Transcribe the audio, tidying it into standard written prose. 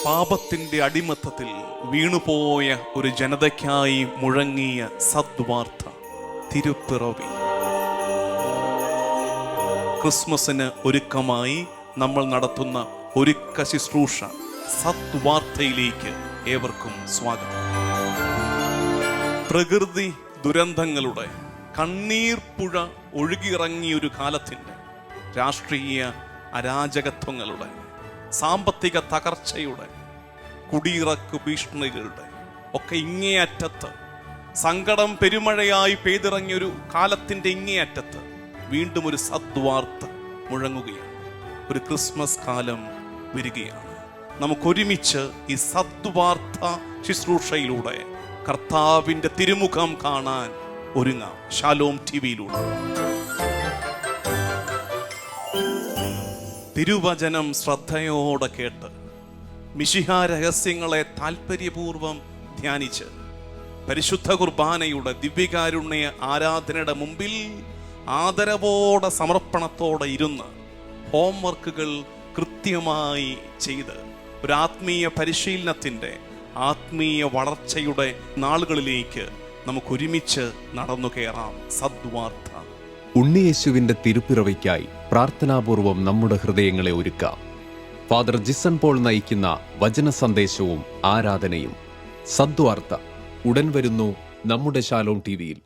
പാപത്തിന്റെ അടിമത്തത്തിൽ വീണുപോയ ഒരു ജനതയ്ക്കായി മുഴങ്ങിയ സദ്വാർത്ത തിരുപ്പിറവി. ക്രിസ്മസിന് ഒരുക്കമായി നമ്മൾ നടത്തുന്ന ഒരുക്ക ശുശ്രൂഷ സദ്വാർത്തയിലേക്ക് ഏവർക്കും സ്വാഗതം. പ്രകൃതി ദുരന്തങ്ങളുടെ കണ്ണീർ പുഴ ഒഴുകിയിറങ്ങിയൊരു കാലത്തിൻ്റെ രാഷ്ട്രീയ അരാജകത്വങ്ങളുടെ, സാമ്പത്തിക തകർച്ചയുടെ, കുടിയിറക്ക് ഭീഷണികളുടെ ഒക്കെ ഇങ്ങേയറ്റത്ത്, സങ്കടം പെരുമഴയായി പെയ്തിറങ്ങിയൊരു കാലത്തിൻ്റെ ഇങ്ങേയറ്റത്ത് വീണ്ടും ഒരു സദ്വാർത്ത മുഴങ്ങുകയാണ്. ഒരു ക്രിസ്മസ് കാലം വരികയാണ്. നമുക്കൊരുമിച്ച് ഈ സദ്വാർത്ത ശുശ്രൂഷയിലൂടെ കർത്താവിൻ്റെ തിരുമുഖം കാണാൻ ഒരുങ്ങാം. ഷാലോം ടിവിയിലൂടെ തിരുവചനം ശ്രദ്ധയോടെ കേട്ട് മിശിഹാ രഹസ്യങ്ങളെ താല്പര്യപൂർവം ധ്യാനിച്ച് പരിശുദ്ധ കുർബാനയുടെ ദിവ്യകാരുണ്യ ആരാധനയുടെ മുമ്പിൽ ആദരവോടെ സമർപ്പണത്തോടെ ഇരുന്ന് ഹോംവർക്കുകൾ കൃത്യമായി ചെയ്ത് ഒരു ആത്മീയ പരിശീലനത്തിൻ്റെ, ആത്മീയ വളർച്ചയുടെ നാളുകളിലേക്ക് നമുക്കൊരുമിച്ച് നടന്നു കയറാം. സദ്വാർത്ത. ഉണ്ണിയേശുവിന്റെ തിരുപ്പിറവിക്കായി പ്രാർത്ഥനാപൂർവം നമ്മുടെ ഹൃദയങ്ങളെ ഒരുക്കാം. ഫാദർ ജിസൺ പോൾ നയിക്കുന്ന വചന സന്ദേശവും ആരാധനയും. സദ്വാർത്ത ഉടൻ വരുന്നു നമ്മുടെ ഷാലോം ടിവിയിൽ.